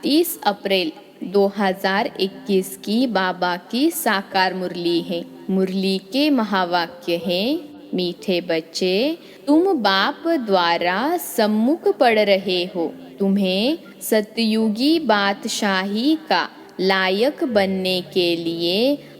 30 अप्रैल 2021 की बाबा की साकार मुरली है। मुरली के महावाक्य हैं, मीठे बच्चे, तुम बाप द्वारा सम्मुख पढ़ रहे हो। तुम्हें सतयुगी बादशाही का लायक बनने के लिए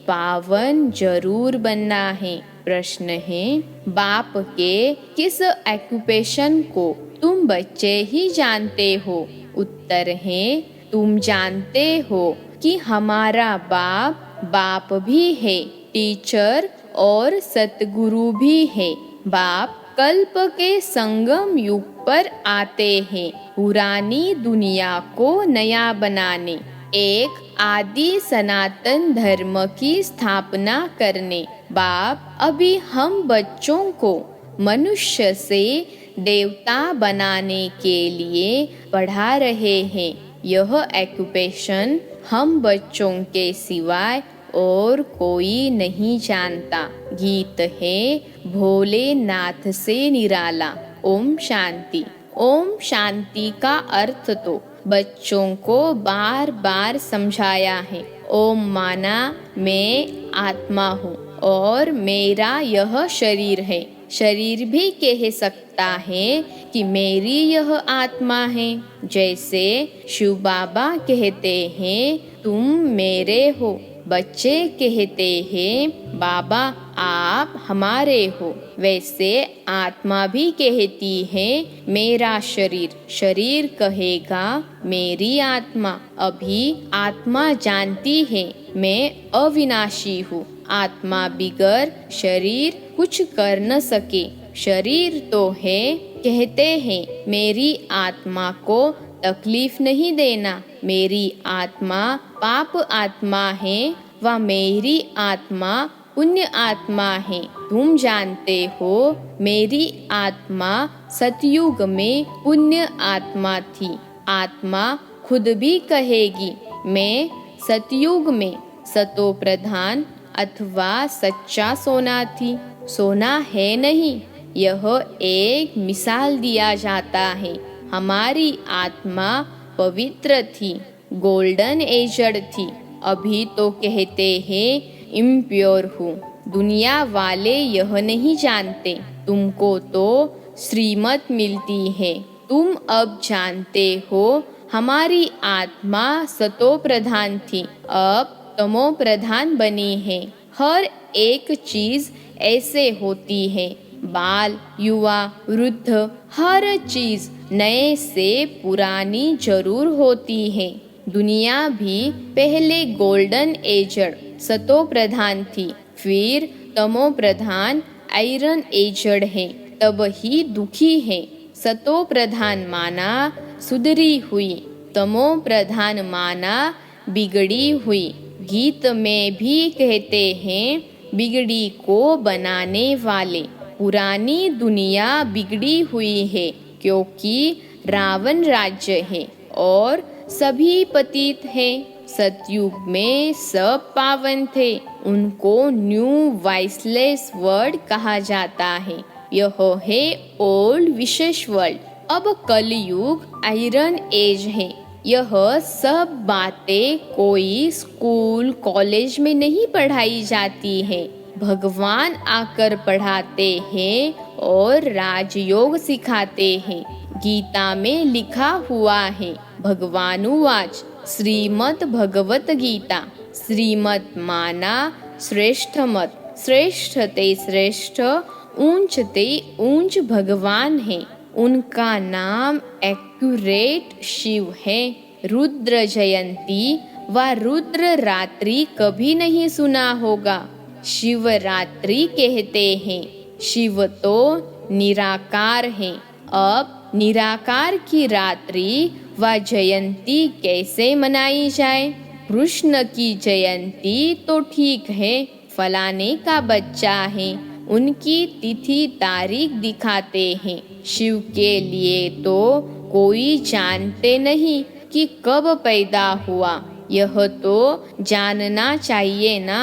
पावन जरूर बनना है। प्रश्न है, बाप के किस ऑक्यूपेशन को तुम बच्चे ही जानते हो? उत्तर है, तुम जानते हो कि हमारा बाप भी है, टीचर और सतगुरु भी है। बाप कल्प के संगम युग पर आते हैं, पुरानी दुनिया को नया बनाने, एक आदि सनातन धर्म की स्थापना करने। बाप अभी हम बच्चों को मनुष्य से देवता बनाने के लिए पढ़ा रहे हैं। यह ऑक्यूपेशन हम बच्चों के सिवाय और कोई नहीं जानता। गीत है भोलेनाथ से निराला। ओम शांति। ओम शांति का अर्थ तो बच्चों को बार बार समझाया है। ओम माना मैं आत्मा हूँ और मेरा यह शरीर है। शरीर भी कह सकता है कि मेरी यह आत्मा है। जैसे शिव बाबा कहते हैं तुम मेरे हो, बच्चे कहते हैं बाबा आप हमारे हो, वैसे आत्मा भी कहती है मेरा शरीर, शरीर कहेगा मेरी आत्मा। अभी आत्मा जानती है मैं अविनाशी हूँ। आत्मा बिगर शरीर कुछ कर न सके। शरीर तो है, कहते हैं मेरी आत्मा को तकलीफ नहीं देना। मेरी आत्मा पाप आत्मा है व मेरी आत्मा पुण्य आत्मा है। तुम जानते हो मेरी आत्मा सतयुग में पुण्य आत्मा थी। आत्मा खुद भी कहेगी मैं सतयुग में सतो प्रधान अथवा सच्चा सोना थी। सोना है नहीं, यह एक मिसाल दिया जाता है। हमारी आत्मा पवित्र थी, गोल्डन एजड थी। अभी तो कहते हैं इम्प्योर हूँ। दुनिया वाले यह नहीं जानते। तुमको तो श्रीमत मिलती है, तुम अब जानते हो हमारी आत्मा सतो प्रधान थी, अब तमो प्रधान बनी है। हर एक चीज ऐसे होती है, बाल, युवा, वृद्ध, हर चीज नए से पुरानी जरूर होती है। दुनिया भी पहले गोल्डन एजड सतो प्रधान थी, फिर तमो प्रधान आयरन एजड है, तब ही दुखी है। सतो प्रधान माना सुधरी हुई, तमो प्रधान माना बिगड़ी हुई। गीत में भी कहते हैं बिगड़ी को बनाने वाले। पुरानी दुनिया बिगड़ी हुई है क्योंकि रावण राज्य है और सभी पतित हैं। सतयुग में सब पावन थे, उनको न्यू वाइसलेस वर्ल्ड कहा जाता है। यह है ओल्ड विशेष वर्ल्ड। अब कलयुग आयरन एज है। यह सब बातें कोई स्कूल कॉलेज में नहीं पढ़ाई जाती है, भगवान आकर पढ़ाते हैं और राजयोग सिखाते हैं। गीता में लिखा हुआ है भगवानुवाच श्रीमद् भगवत गीता। श्रीमत माना श्रेष्ठ मत, श्रेष्ठ ते श्रेष्ठ, ऊंच ते ऊंच भगवान है। उनका नाम एक्यूरेट शिव है। रुद्र जयंती व रुद्र रात्रि कभी नहीं सुना होगा। शिवरात्रि कहते हैं। शिव तो निराकार है। अब निराकार की रात्रि व जयंती कैसे मनाई जाए? कृष्ण की जयंती तो ठीक है, फलाने का बच्चा है, उनकी तिथि तारीख दिखाते हैं। शिव के लिए तो कोई जानते नहीं कि कब पैदा हुआ, यह तो जानना चाहिए ना।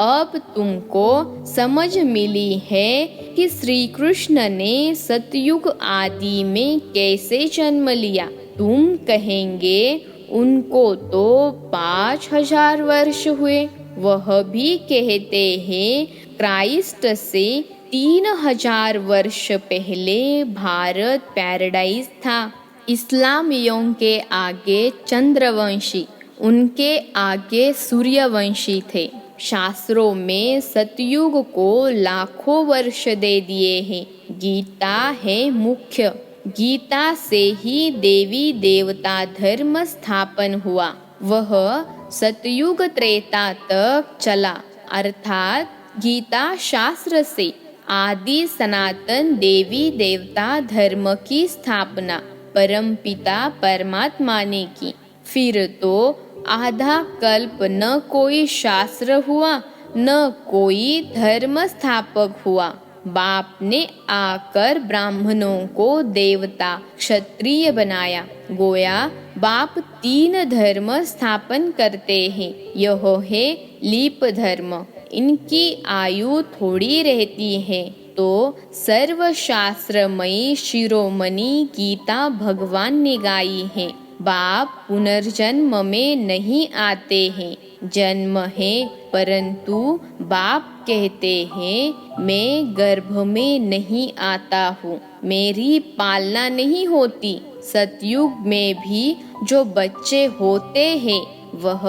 अब तुमको समझ मिली है कि श्री कृष्ण ने सतयुग आदि में कैसे जन्म लिया। तुम कहेंगे उनको तो 5000 वर्ष हुए। वह भी कहते हैं क्राइस्ट से 3000 वर्ष पहले भारत पैराडाइज था। इस्लामियों के आगे चंद्रवंशी, उनके आगे सूर्यवंशी थे। शास्त्रों में सतयुग को लाखों वर्ष दे दिए हैं। गीता है मुख्य। गीता से ही देवी देवता धर्म स्थापन हुआ। वह सतयुग त्रेता तक चला, अर्थात गीता शास्त्र से आदि सनातन देवी देवता धर्म की स्थापना परमपिता परमात्मा ने की। फिर तो आधा कल्प न कोई शास्त्र हुआ, न कोई धर्म स्थापक हुआ। बाप ने आकर ब्राह्मणों को देवता क्षत्रिय बनाया। गोया बाप 3 धर्म स्थापन करते हैं। यह है लीप धर्म। इनकी आयु थोड़ी रहती है तो सर्वशास्त्रमयी शिरोमणि गीता भगवान ने गाई है। बाप पुनर्जन्म में नहीं आते हैं, जन्म है, परंतु बाप कहते हैं मैं गर्भ में नहीं आता हूँ, मेरी पालना नहीं होती। सतयुग में भी जो बच्चे होते हैं वह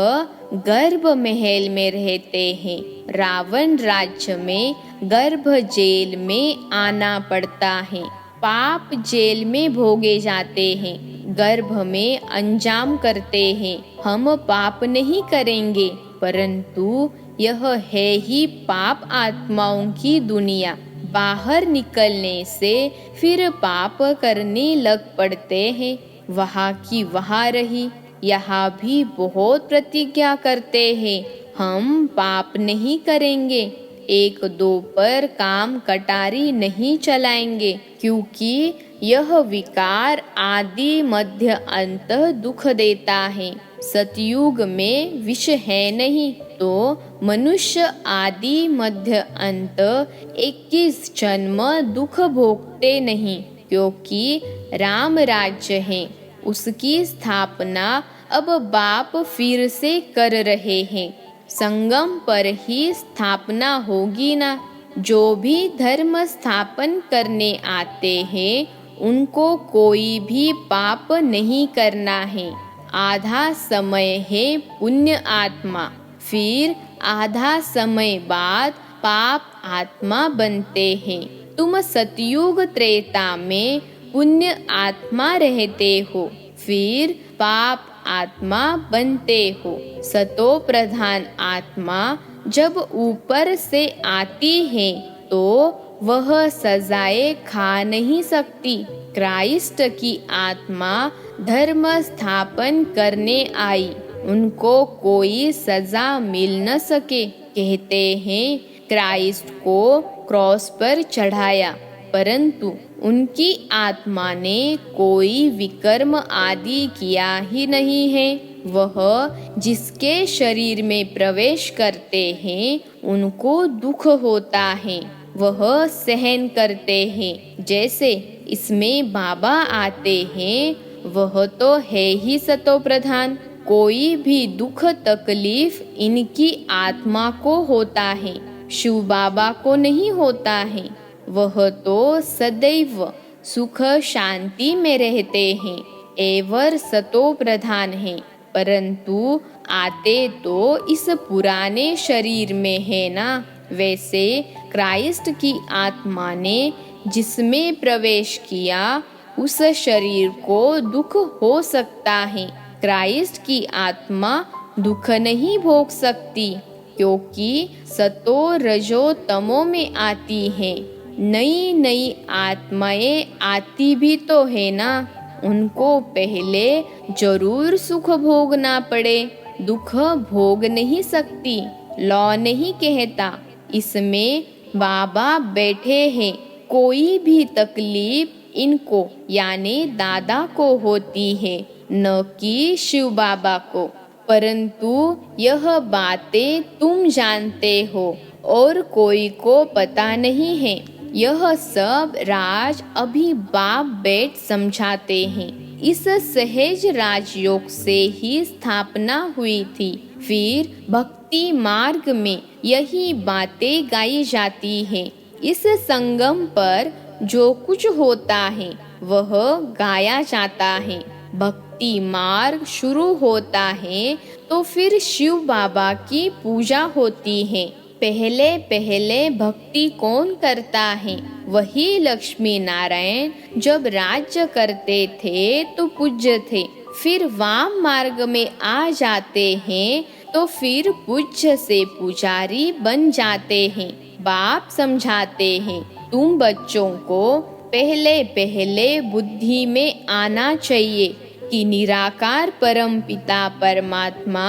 गर्भ महल में रहते हैं। रावण राज्य में गर्भ जेल में आना पड़ता है। पाप जेल में भोगे जाते हैं, गर्भ में अंजाम करते हैं। हम पाप नहीं करेंगे, परंतु यह है ही पाप आत्माओं की दुनिया। बाहर निकलने से फिर पाप करने लग पड़ते हैं। वहाँ की वहाँ रही, यहाँ भी बहुत प्रतिज्ञा करते हैं हम पाप नहीं करेंगे, 1-2 पर काम कटारी नहीं चलाएंगे, क्योंकि यह विकार आदि मध्य अंत दुख देता है। सतयुग में विष है नहीं तो मनुष्य आदि मध्य अंत 21 जन्म दुख भोगते नहीं, क्योंकि राम राज्य है, उसकी स्थापना अब बाप फिर से कर रहे हैं। संगम पर ही स्थापना होगी ना। जो भी धर्म स्थापन करने आते हैं उनको कोई भी पाप नहीं करना है। आधा समय है पुण्य आत्मा, फिर आधा समय बाद पाप आत्मा बनते हैं। तुम सतयुग त्रेता में पुण्य आत्मा रहते हो, फिर पाप आत्मा बनते हो। सतो प्रधान आत्मा जब ऊपर से आती है तो वह सजाएं खा नहीं सकती। क्राइस्ट की आत्मा धर्म स्थापन करने आई, उनको कोई सजा मिल न सके। कहते हैं क्राइस्ट को क्रॉस पर चढ़ाया, परंतु उनकी आत्मा ने कोई विकर्म आदि किया ही नहीं है। वह जिसके शरीर में प्रवेश करते हैं उनको दुख होता है, वह सहन करते हैं। जैसे इसमें बाबा आते हैं वह तो है ही सतो प्रधान। कोई भी दुख तकलीफ इनकी आत्मा को होता है, शिव बाबा को नहीं होता है। वह तो सदैव सुख शांति में रहते हैं, एवर सतो प्रधान है, परंतु आते तो इस पुराने शरीर में है ना। वैसे क्राइस्ट की आत्मा ने जिसमें प्रवेश किया उस शरीर को दुख हो सकता है। क्राइस्ट की आत्मा दुख नहीं भोग सकती, क्योंकि सतो रजो तमो में आती है। नई नई आत्माएं आती भी तो है ना, उनको पहले जरूर सुख भोगना पड़े। दुख भोग नहीं सकती, लॉ नहीं कहता। इसमें बाबा बैठे हैं, कोई भी तकलीफ इनको यानी दादा को होती है, न कि शिव बाबा को। परंतु यह बातें तुम जानते हो और कोई को पता नहीं है। यह सब राज अभी बाप बैठ समझाते हैं। इस सहज राजयोग से ही स्थापना हुई थी। फिर भक्ति मार्ग में यही बातें गाई जाती है। इस संगम पर जो कुछ होता है वह गाया जाता है। भक्ति मार्ग शुरू होता है तो फिर शिव बाबा की पूजा होती है। पहले पहले भक्ति कौन करता है? वही लक्ष्मी नारायण। जब राज्य करते थे तो पूज्य थे, फिर वाम मार्ग में आ जाते हैं तो फिर पूज्य से पुजारी बन जाते हैं। बाप समझाते हैं, तुम बच्चों को पहले पहले बुद्धि में आना चाहिए कि निराकार परम पिता परमात्मा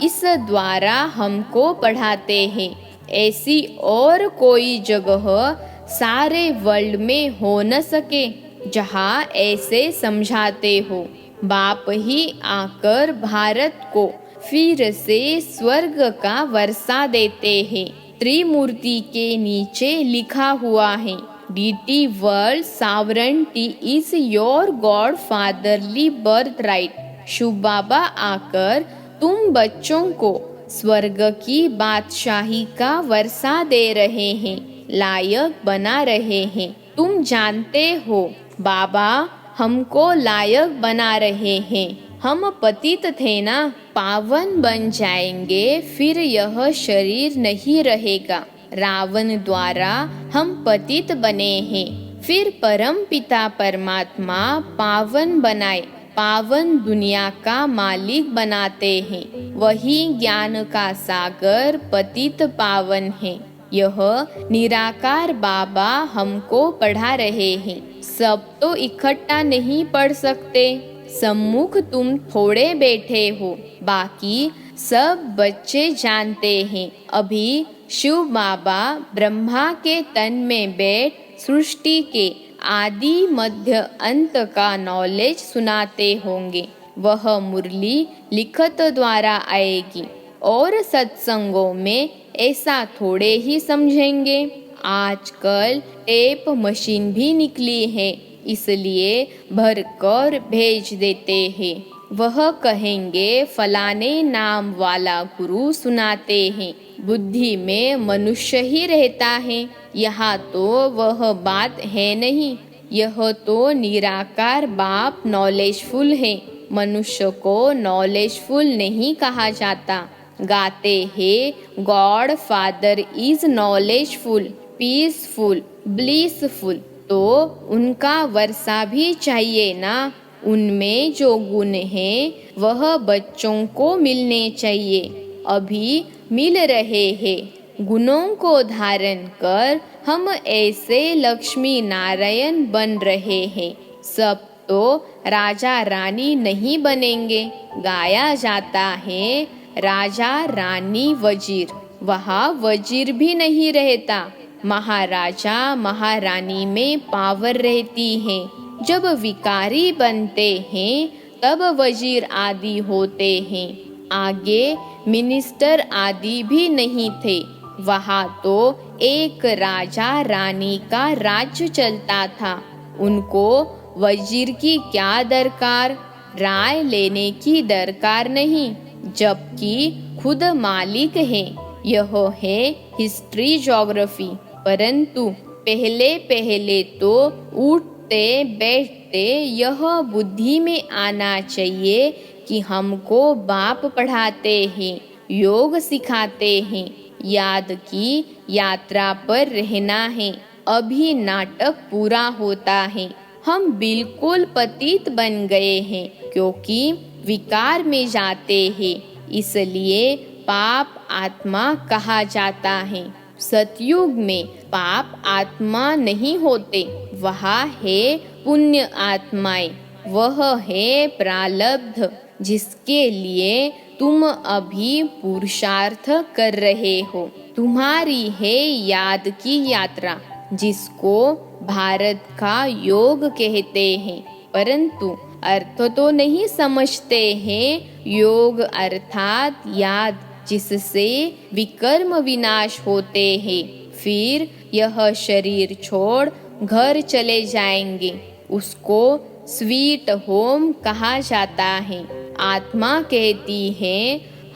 इस द्वारा हमको पढ़ाते हैं। ऐसी और कोई जगह सारे वर्ल्ड में हो न सके जहाँ ऐसे समझाते हो। बाप ही आकर भारत को फिर से स्वर्ग का वर्षा देते हैं। त्रिमूर्ति के नीचे लिखा हुआ है, deity world sovereignty is your God fatherly birth right. Shiv Baba आकर तुम बच्चों को स्वर्ग की बादशाही का वर्षा दे रहे हैं, लायक बना रहे हैं। तुम जानते हो बाबा हमको लायक बना रहे हैं। हम पतित थे ना, पावन बन जाएंगे, फिर यह शरीर नहीं रहेगा। रावण द्वारा हम पतित बने हैं, फिर परम पिता परमात्मा पावन बनाए, पावन दुनिया का मालिक बनाते हैं। वही ज्ञान का सागर पतित पावन है। यह निराकार बाबा हमको पढ़ा रहे हैं। सब तो इकट्ठा नहीं पढ़ सकते। सम्मुख तुम थोड़े बैठे हो, बाकी सब बच्चे जानते हैं। अभी शिव बाबा ब्रह्मा के तन में बैठ सृष्टि के आदि मध्य अंत का नॉलेज सुनाते होंगे। वह मुरली लिखत द्वारा आएगी और सत्संगों में ऐसा थोड़े ही समझेंगे। आजकल टेप मशीन भी निकली है, इसलिए भरकर भेज देते हैं। वह कहेंगे फलाने नाम वाला गुरु सुनाते हैं। बुद्धि में मनुष्य ही रहता है, यहाँ तो वह बात है नहीं। यह तो निराकार बाप नॉलेजफुल है। मनुष्य को नॉलेजफुल नहीं कहा जाता। गाते हैं God father is knowledgeful, peaceful, blissful, तो उनका वर्षा भी चाहिए ना। उनमें जो गुण हैं वह बच्चों को मिलने चाहिए। अभी मिल रहे हैं। गुणों को धारण कर हम ऐसे लक्ष्मी नारायण बन रहे हैं। सब तो राजा रानी नहीं बनेंगे। गाया जाता है राजा रानी वजीर, वहाँ वजीर भी नहीं रहता। महाराजा महारानी में पावर रहती है। जब विकारी बनते हैं तब वजीर आदि होते हैं। आगे मिनिस्टर आदि भी नहीं थे। वहाँ तो एक राजा रानी का राज्य चलता था। उनको वजीर की क्या दरकार, राय लेने की दरकार नहीं, जबकि खुद मालिक है। यह है हिस्ट्री ज्योग्राफी। परंतु पहले पहले तो उठते बैठते यह बुद्धि में आना चाहिए कि हमको बाप पढ़ाते हैं, योग सिखाते हैं, याद की यात्रा पर रहना है। अभी नाटक पूरा होता है। हम बिल्कुल पतित बन गए हैं, क्योंकि विकार में जाते हैं, इसलिए पाप आत्मा कहा जाता है। सतयुग में पाप आत्मा नहीं होते, वहाँ है पुण्य आत्माएं। वह है प्रारब्ध, जिसके लिए तुम अभी पुरुषार्थ कर रहे हो। तुम्हारी है याद की यात्रा, जिसको भारत का योग कहते हैं, परंतु अर्थ तो नहीं समझते हैं। योग अर्थात याद, जिससे विकर्म विनाश होते हैं। फिर यह शरीर छोड़ घर चले जाएंगे। उसको स्वीट होम कहा जाता है। आत्मा कहती है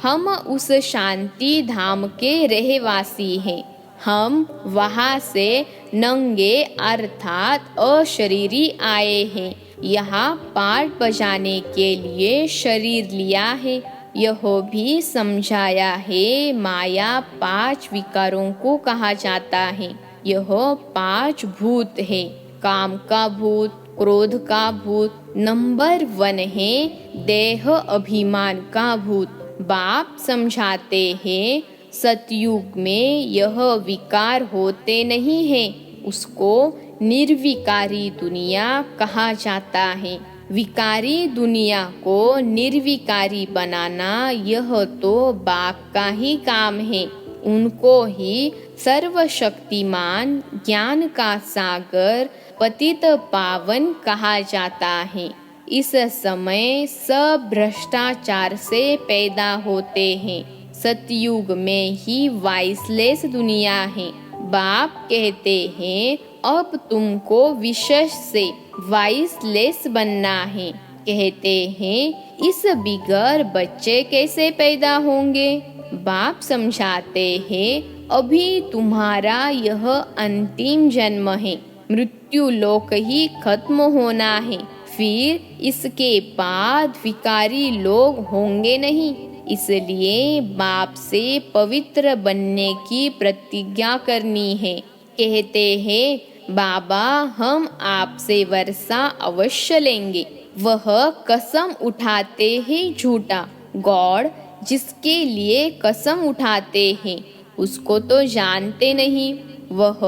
हम उस शांति धाम के रहवासी हैं। हम वहाँ से नंगे अर्थात अशरीरी आए हैं। यहाँ पाठ बजाने के लिए शरीर लिया है। यह भी समझाया है माया 5 विकारों को कहा जाता है। यह 5 भूत है। काम का भूत, क्रोध का भूत, नंबर 1 है देह अभिमान का भूत। बाप समझाते हैं सतयुग में यह विकार होते नहीं हैं, उसको निर्विकारी दुनिया कहा जाता है। विकारी दुनिया को निर्विकारी बनाना यह तो बाप का ही काम है। उनको ही सर्वशक्तिमान ज्ञान का सागर पतित पावन कहा जाता है। इस समय सब भ्रष्टाचार से पैदा होते हैं। सतयुग में ही वाइसलेस दुनिया है। बाप कहते हैं अब तुमको विशेष से वाइसलेस बनना है। कहते हैं इस बिगर बच्चे कैसे पैदा होंगे। बाप समझाते हैं अभी तुम्हारा यह अंतिम जन्म है। मृत्यु लोक ही खत्म होना है। फिर इसके बाद विकारी लोग होंगे नहीं। इसलिए बाप से पवित्र बनने की प्रतिज्ञा करनी है। कहते हैं बाबा हम आपसे वर्षा अवश्य लेंगे। वह कसम उठाते हैं झूठा। गॉड जिसके लिए कसम उठाते हैं उसको तो जानते नहीं। वह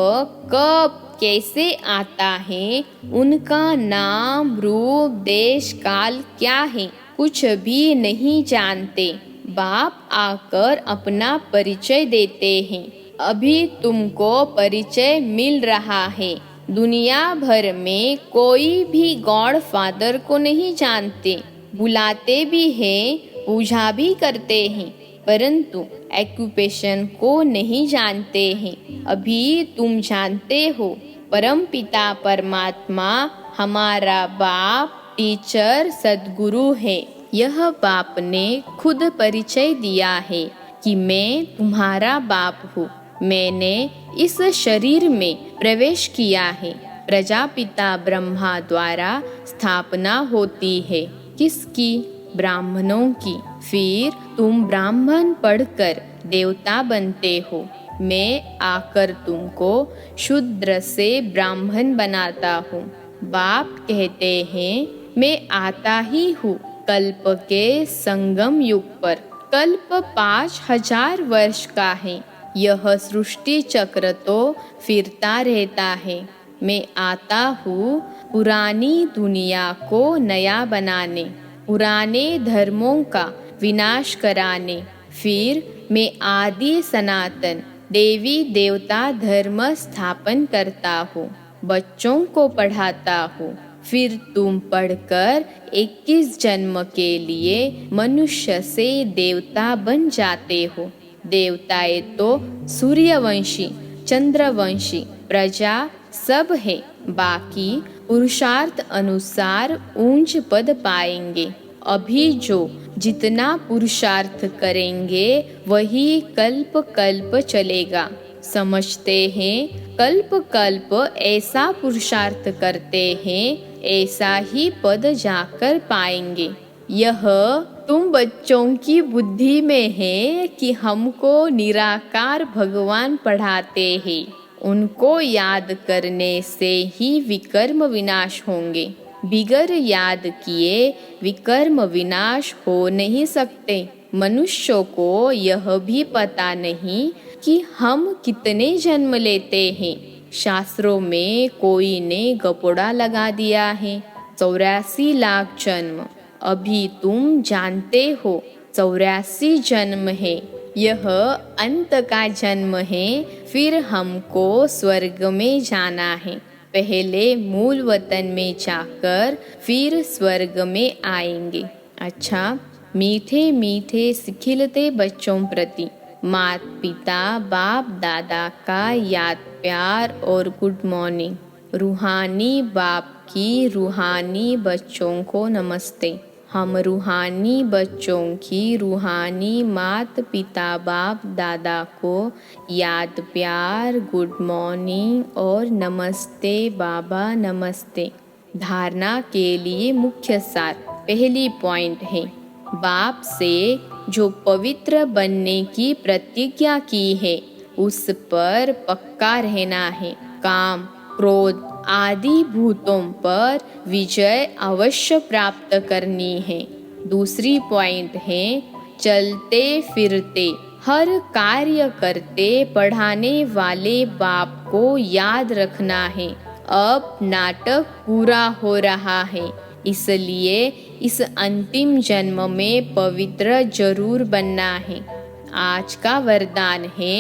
कब कैसे आता है, उनका नाम रूप देश काल क्या है कुछ भी नहीं जानते। बाप आकर अपना परिचय देते हैं। अभी तुमको परिचय मिल रहा है। दुनिया भर में कोई भी गॉड फादर को नहीं जानते। बुलाते भी हैं, पूजा भी करते हैं, परंतु एक्यूपेशन को नहीं जानते हैं। अभी तुम जानते हो परम पिता परमात्मा हमारा बाप टीचर सद्गुरु है। यह बाप ने खुद परिचय दिया है कि मैं तुम्हारा बाप हूँ। मैंने इस शरीर में प्रवेश किया है। प्रजापिता ब्रह्मा द्वारा स्थापना होती है। किसकी? ब्राह्मणों की। फिर तुम ब्राह्मण पढ़कर देवता बनते हो। मैं आकर तुमको शूद्र से ब्राह्मण बनाता हूँ। बाप कहते हैं मैं आता ही हूँ कल्प के संगम युग पर। कल्प 5000 वर्ष का है। यह सृष्टि चक्र तो फिरता रहता है। मैं आता हूँ पुरानी दुनिया को नया बनाने, पुराने धर्मों का विनाश कराने। फिर मैं आदि सनातन देवी देवता धर्म स्थापन करता हूँ। बच्चों को पढ़ाता हूँ। फिर तुम पढ़कर 21 जन्म के लिए मनुष्य से देवता बन जाते हो। देवताएं तो सूर्यवंशी, चंद्रवंशी प्रजा सब है। बाकी पुरुषार्थ अनुसार ऊंच पद पाएंगे। अभी जो जितना पुरुषार्थ करेंगे वही कल्प कल्प चलेगा। समझते हैं कल्प कल्प ऐसा पुरुषार्थ करते हैं ऐसा ही पद जाकर पाएंगे। यह तुम बच्चों की बुद्धि में है कि हमको निराकार भगवान पढ़ाते हैं। उनको याद करने से ही विकर्म विनाश होंगे। बिगर याद किए विकर्म विनाश हो नहीं सकते। मनुष्यों को यह भी पता नहीं कि हम कितने जन्म लेते हैं। शास्त्रों में कोई ने गपोड़ा लगा दिया है 84 लाख जन्म। अभी तुम जानते हो 84 जन्म है। यह अंत का जन्म है। फिर हमको स्वर्ग में जाना है। पहले मूल वतन में जाकर फिर स्वर्ग में आएंगे। अच्छा, मीठे मीठे सिखिलते बच्चों प्रति माता पिता बाप दादा का याद प्यार और गुड मॉर्निंग। रूहानी बाप की रूहानी बच्चों को नमस्ते। हम रूहानी बच्चों की रूहानी माता पिता बाप दादा को याद प्यार गुड मॉर्निंग और नमस्ते बाबा नमस्ते। धारणा के लिए मुख्य सार। पहली पॉइंट है, बाप से जो पवित्र बनने की प्रतिज्ञा की है उस पर पक्का रहना है। काम क्रोध आदि भूतों पर विजय अवश्य प्राप्त करनी है। दूसरी पॉइंट है, चलते फिरते हर कार्य करते पढ़ाने वाले बाप को याद रखना है। अब नाटक पूरा हो रहा है, इसलिए इस अंतिम जन्म में पवित्र जरूर बनना है। आज का वरदान है,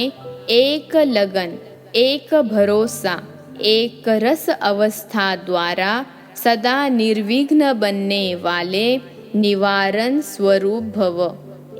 एक लगन, एक भरोसा, एक रस अवस्था द्वारा सदा निर्विघ्न बनने वाले निवारण स्वरूप भव।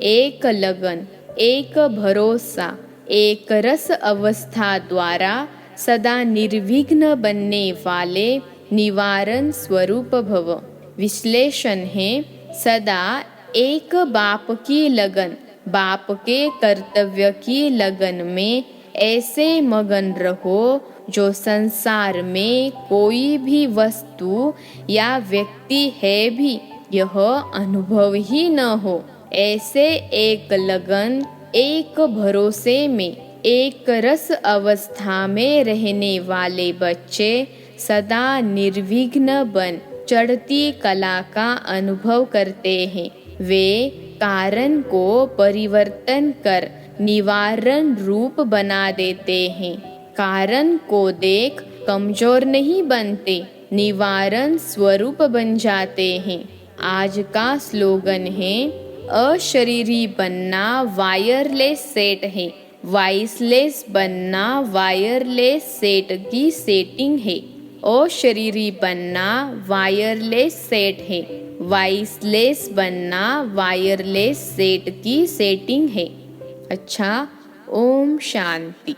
एक लगन, एक भरोसा, एक रस अवस्था द्वारा सदा निर्विघ्न बनने वाले निवारण स्वरूप भव। विश्लेषण है, सदा एक बाप की लगन, बाप के कर्तव्य की लगन में ऐसे मगन रहो जो संसार में कोई भी वस्तु या व्यक्ति है भी यह अनुभव ही न हो। ऐसे एक लगन, एक भरोसे में, एक रस अवस्था में रहने वाले बच्चे सदा निर्विघ्न बन चढ़ती कला का अनुभव करते हैं। वे कारण को परिवर्तन कर निवारण रूप बना देते हैं। कारण को देख कमजोर नहीं बनते, निवारण स्वरूप बन जाते हैं। आज का स्लोगन है, अशरीरी बनना वायरलेस सेट है, वॉइसलेस बनना वायरलेस सेट की सेटिंग है। अशरीरी बनना वायरलेस सेट है, वॉइसलेस बनना वायरलेस सेट की सेटिंग है। अच्छा, ओम शांति।